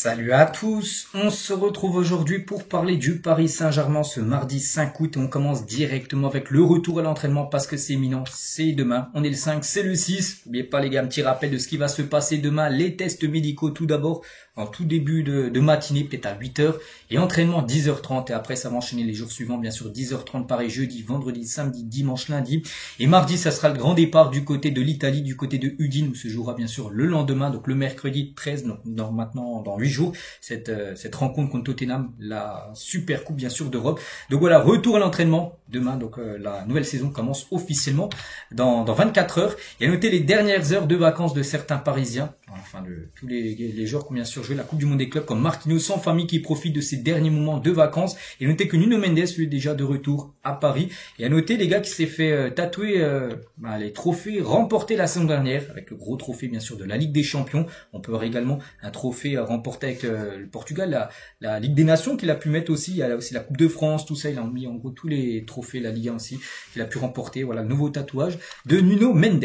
Salut à tous, on se retrouve aujourd'hui pour parler du Paris Saint-Germain ce mardi 5 août et on commence directement avec le retour à l'entraînement parce que c'est imminent, c'est demain, on est le 5, c'est le 6, n'oubliez pas les gars, un petit rappel de ce qui va se passer demain, les tests médicaux tout d'abord, en tout début de matinée, peut-être à 8h, et entraînement 10h30, et après ça va enchaîner les jours suivants, bien sûr 10h30 pareil, jeudi, vendredi, samedi, dimanche, lundi, et mardi ça sera le grand départ du côté de l'Italie, du côté de Udine, où se jouera bien sûr le lendemain, donc le mercredi 13, donc maintenant dans 8 jours, cette rencontre contre Tottenham, la super coupe bien sûr d'Europe. Donc voilà, retour à l'entraînement demain, donc la nouvelle saison commence officiellement dans 24 heures. Et à noter les dernières heures de vacances de certains Parisiens, enfin de tous les joueurs qui ont bien sûr joué la Coupe du Monde des clubs comme Marquinhos sans famille qui profite de ses derniers moments de vacances. Et à noter que Nuno Mendes lui est déjà de retour à Paris. Et à noter les gars qui s'est fait tatouer les trophées remportés la saison dernière, avec le gros trophée bien sûr de la Ligue des Champions. On peut voir également un trophée remporté avec le Portugal, la Ligue des Nations qu'il a pu mettre aussi, il y a aussi la Coupe de France, tout ça, il a mis en gros tous les trophées, la Ligue 1 aussi, qu'il a pu remporter, voilà, le nouveau tatouage de Nuno Mendes.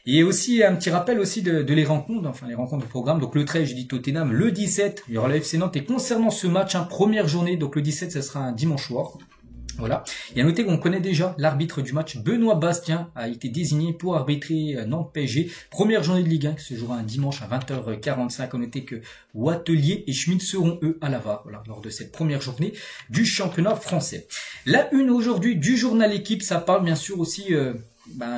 Et aussi un petit rappel aussi de les rencontres, enfin les rencontres du programme, donc le 13, j'ai dit Tottenham, le 17, il y aura le FC Nantes, et concernant ce match, première journée, donc le 17, ça sera un dimanche soir. Voilà. Et à noter qu'on connaît déjà l'arbitre du match, Benoît Bastien, a été désigné pour arbitrer Nantes-PSG. Première journée de Ligue 1 qui se jouera un dimanche à 20h45. À noter que Wattelier et Schmidt seront eux à la VAR, voilà, lors de cette première journée du championnat français. La une aujourd'hui du journal Équipe, ça parle bien sûr aussi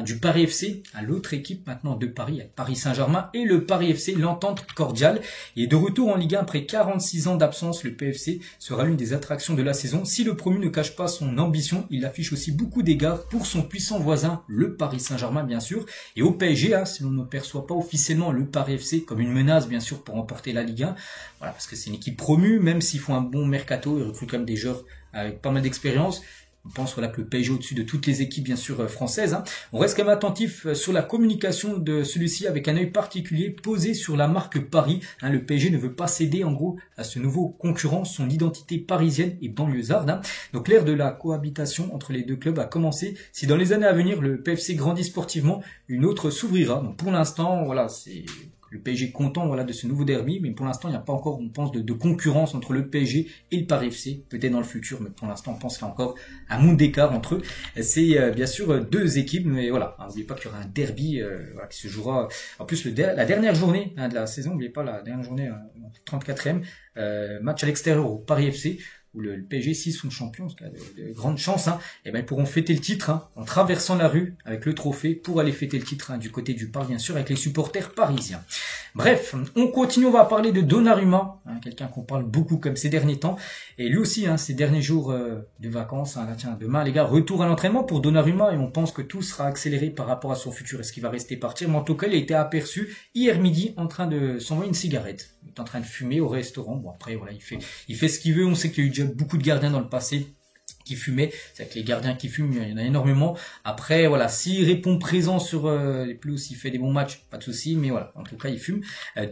du Paris FC, à l'autre équipe maintenant de Paris, Paris Saint-Germain et le Paris FC, l'entente cordiale. Et de retour en Ligue 1 après 46 ans d'absence, le PFC sera l'une des attractions de la saison. Si le promu ne cache pas son ambition, il affiche aussi beaucoup d'égards pour son puissant voisin, le Paris Saint-Germain bien sûr. Et au PSG, si l'on ne perçoit pas officiellement le Paris FC comme une menace bien sûr pour remporter la Ligue 1, voilà, parce que c'est une équipe promue, même s'ils font un bon mercato, ils recrutent quand même des joueurs avec pas mal d'expérience. On pense voilà, que le PSG au-dessus de toutes les équipes bien sûr françaises. On reste quand même attentif sur la communication de celui-ci avec un œil particulier posé sur la marque Paris. Le PSG ne veut pas céder en gros à ce nouveau concurrent, son identité parisienne et banlieusarde. Donc l'ère de la cohabitation entre les deux clubs a commencé. Si dans les années à venir le PFC grandit sportivement, une autre s'ouvrira. Donc pour l'instant, voilà, c'est le PSG est content voilà, de ce nouveau derby, mais pour l'instant, il n'y a pas encore, on pense, de concurrence entre le PSG et le Paris FC. Peut-être dans le futur, mais pour l'instant, on pense qu'il y a encore un monde d'écart entre eux. C'est bien sûr deux équipes, mais voilà, n'oubliez pas qu'il y aura un derby voilà, qui se jouera. En plus, la dernière journée de la saison, n'oubliez pas la dernière journée, 34e, match à l'extérieur au Paris FC, où le PSG, s'ils sont champions, parce qu'il y a de grandes chances, et ben ils pourront fêter le titre en traversant la rue avec le trophée pour aller fêter le titre du côté du parc, bien sûr, avec les supporters parisiens. Bref, on continue, on va parler de Donnarumma, quelqu'un qu'on parle beaucoup comme ces derniers temps, et lui aussi, ces derniers jours de vacances, là, tiens, demain les gars, retour à l'entraînement pour Donnarumma, et on pense que tout sera accéléré par rapport à son futur, est-ce qu'il va rester partir, mais en tout cas, il a été aperçu hier midi en train de s'envoyer une cigarette, il est en train de fumer au restaurant, bon après, voilà, il fait ce qu'il veut, on sait qu'il y a eu déjà beaucoup de gardiens dans le passé qui fumaient, c'est que les gardiens qui fument, il y en a énormément. Après, voilà, s'il répond présent sur les pelouses, s'il fait des bons matchs, pas de souci, mais voilà, en tout cas, il fume.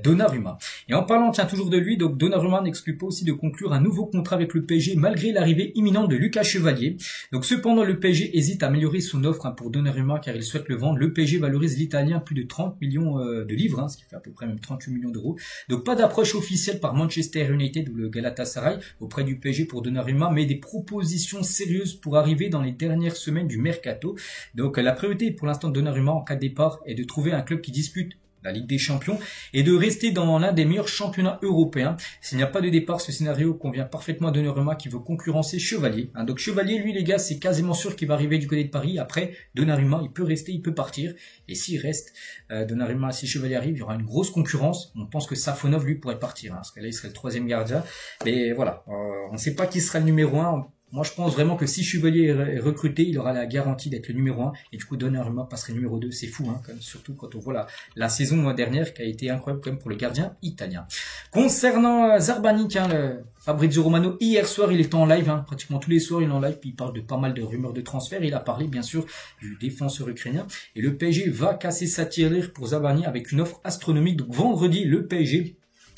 Donnarumma. Et en parlant, tiens, toujours de lui, donc Donnarumma n'exclut pas aussi de conclure un nouveau contrat avec le PSG malgré l'arrivée imminente de Lucas Chevalier. Donc cependant, le PSG hésite à améliorer son offre pour Donnarumma car il souhaite le vendre. Le PSG valorise l'Italien à plus de 30 millions de livres, ce qui fait à peu près même 38 millions d'euros. Donc pas d'approche officielle par Manchester United ou le Galatasaray auprès du PSG pour Donnarumma, mais des propositions sérieuse pour arriver dans les dernières semaines du mercato. Donc la priorité pour l'instant de Donnarumma en cas de départ est de trouver un club qui dispute la Ligue des Champions et de rester dans l'un des meilleurs championnats européens. S'il n'y a pas de départ, ce scénario convient parfaitement à Donnarumma qui veut concurrencer Chevalier. Donc Chevalier, lui les gars, c'est quasiment sûr qu'il va arriver du côté de Paris. Après, Donnarumma, il peut rester, il peut partir. Et s'il reste, Donnarumma, si Chevalier arrive, il y aura une grosse concurrence. On pense que Safonov, lui, pourrait partir. Parce que là, il serait le troisième gardien. Mais voilà, on ne sait pas qui sera le numéro 1. Moi, je pense vraiment que si Chevalier est recruté, il aura la garantie d'être le numéro 1. Et du coup, Donnarumma passerait numéro 2. C'est fou, quand même, surtout quand on voit la saison dernière qui a été incroyable quand même pour le gardien italien. Concernant Zarbani, le Fabrizio Romano, hier soir, il était en live. Pratiquement tous les soirs, il est en live. Puis il parle de pas mal de rumeurs de transfert. Il a parlé, bien sûr, du défenseur ukrainien. Et le PSG va casser sa tirelire pour Zarbani avec une offre astronomique. Donc vendredi, le PSG...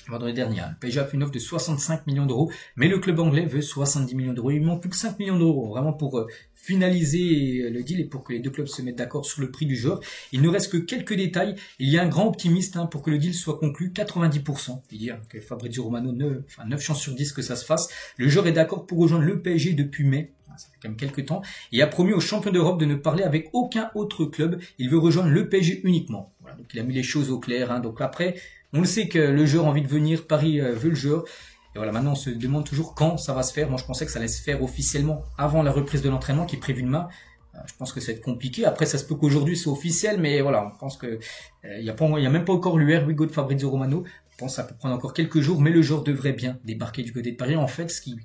vendredi dernier, le PSG a fait une offre de 65 millions d'euros, mais le club anglais veut 70 millions d'euros. Il manque plus que 5 millions d'euros, vraiment pour finaliser le deal et pour que les deux clubs se mettent d'accord sur le prix du joueur. Il ne reste que quelques détails. Il y a un grand optimiste pour que le deal soit conclu, 90%. C'est-à-dire que Fabrizio Romano, 9 chances sur 10 que ça se fasse. Le joueur est d'accord pour rejoindre le PSG depuis mai. Ça fait quand même quelques temps. Il a promis aux champions d'Europe de ne parler avec aucun autre club. Il veut rejoindre le PSG uniquement. Voilà, donc il a mis les choses au clair. Donc après, on le sait que le joueur a envie de venir. Paris veut le joueur. Et voilà, maintenant on se demande toujours quand ça va se faire. Moi je pensais que ça allait se faire officiellement avant la reprise de l'entraînement qui est prévue demain. Je pense que ça va être compliqué. Après ça se peut qu'aujourd'hui c'est officiel, mais voilà, on pense que il y a même pas encore l'UR We Go de Fabrizio Romano. Je pense que ça peut prendre encore quelques jours, mais le joueur devrait bien débarquer du côté de Paris. En fait, ce qui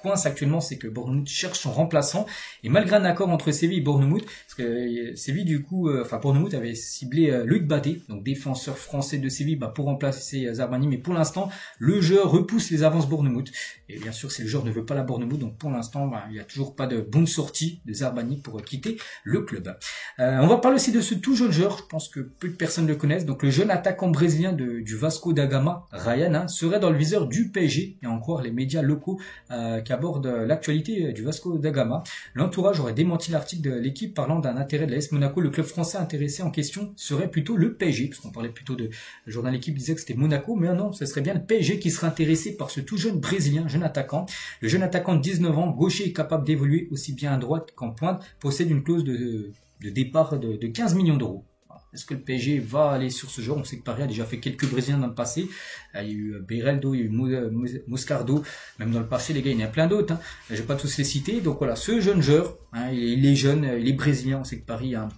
coince actuellement, c'est que Bournemouth cherche son remplaçant et malgré un accord entre Séville et Bournemouth, parce que Séville du coup, Bournemouth avait ciblé Loïc Badet, donc défenseur français de Séville, pour remplacer Zarbani, mais pour l'instant le joueur repousse les avances Bournemouth et bien sûr si le joueur ne veut pas la Bournemouth, donc pour l'instant il n'y a toujours pas de bonne sortie de Zarbani pour quitter le club. On va parler aussi de ce tout jeune joueur, je pense que peu de personnes le connaissent, donc le jeune attaquant brésilien du Vasco da Gama, Ryan, serait dans le viseur du PSG et en croire les médias locaux qui aborde l'actualité du Vasco da Gama. L'entourage aurait démenti l'article de l'équipe parlant d'un intérêt de l'AS Monaco. Le club français intéressé en question serait plutôt le PSG, parce qu'on parlait plutôt de... Le journal L'équipe disait que c'était Monaco, mais non, ce serait bien le PSG qui serait intéressé par ce tout jeune brésilien, jeune attaquant. Le jeune attaquant de 19 ans, gaucher, capable d'évoluer aussi bien à droite qu'en pointe, possède une clause de départ de 15 millions d'euros. Est-ce que le PSG va aller sur ce joueur? On sait que Paris a déjà fait quelques Brésiliens dans le passé. Il y a eu Beraldo, il y a eu Moscardo. Même dans le passé, les gars, il y en a plein d'autres. Je vais pas tous les citer. Donc voilà, ce jeune joueur, il est jeune, il est brésilien. On sait que Paris a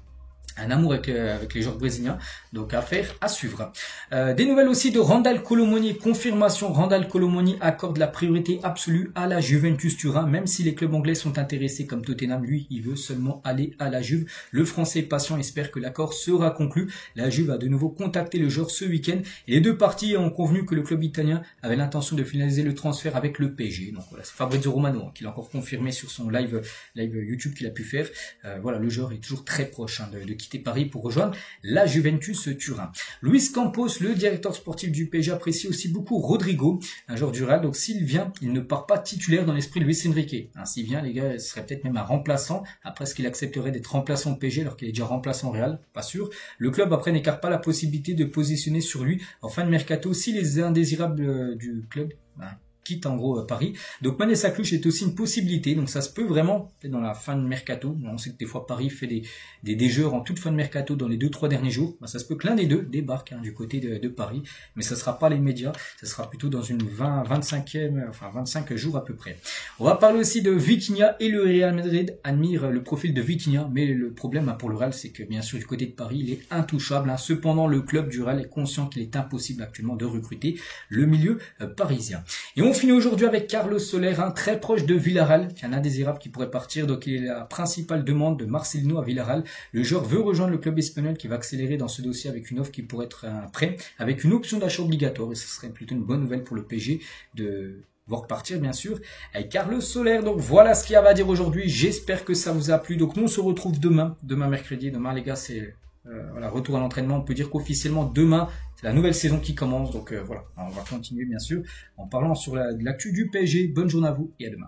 un amour avec les joueurs brésiliens, donc affaire à suivre. Des nouvelles aussi de Randal Kolo Muani, confirmation, Randal Kolo Muani accorde la priorité absolue à la Juventus Turin, même si les clubs anglais sont intéressés comme Tottenham, lui il veut seulement aller à la Juve. Le Français patient espère que l'accord sera conclu. La Juve a de nouveau contacté le joueur ce week-end et les deux parties ont convenu que le club italien avait l'intention de finaliser le transfert avec le PSG. Donc voilà, c'est Fabrizio Romano qui l'a encore confirmé sur son live YouTube qu'il a pu faire. Voilà, le joueur est toujours très proche de quitter Paris pour rejoindre la Juventus Turin. Luis Campos, le directeur sportif du PSG, apprécie aussi beaucoup Rodrigo, un joueur du Real. Donc s'il vient, il ne part pas titulaire dans l'esprit de Luis Enrique. S'il vient, les gars, ce serait peut-être même un remplaçant. Après, est-ce qu'il accepterait d'être remplaçant au PSG alors qu'il est déjà remplaçant au Real? Pas sûr. Le club après n'écarte pas la possibilité de positionner sur lui en fin de mercato si les indésirables du club quitte en gros Paris. Donc Mané Saklouche est aussi une possibilité, donc ça se peut vraiment peut-être dans la fin de mercato. On sait que des fois Paris fait des joueurs en toute fin de mercato dans les 2-3 derniers jours. Ça se peut que l'un des deux débarque du côté de Paris, mais ça sera pas les médias, ça sera plutôt dans une 25 jours à peu près. On va parler aussi de Vitinha et le Real Madrid admire le profil de Vitinha, mais le problème pour le Real, c'est que bien sûr du côté de Paris, il est intouchable. Cependant, le club du Real est conscient qu'il est impossible actuellement de recruter le milieu parisien. Et on finit aujourd'hui avec Carlos Soler, très proche de Villarreal, qui est un indésirable qui pourrait partir. Donc il est la principale demande de Marcelino à Villarreal. Le joueur veut rejoindre le club espagnol qui va accélérer dans ce dossier avec une offre qui pourrait être un prêt, avec une option d'achat obligatoire. Et ce serait plutôt une bonne nouvelle pour le PSG de voir partir bien sûr avec Carlos Soler. Donc voilà ce qu'il y a à dire aujourd'hui. J'espère que ça vous a plu. Donc nous on se retrouve demain mercredi. Demain les gars c'est voilà, retour à l'entraînement. On peut dire qu'officiellement demain c'est la nouvelle saison qui commence. Donc voilà, on va continuer bien sûr en parlant sur l'actu du PSG. Bonne journée à vous et à demain.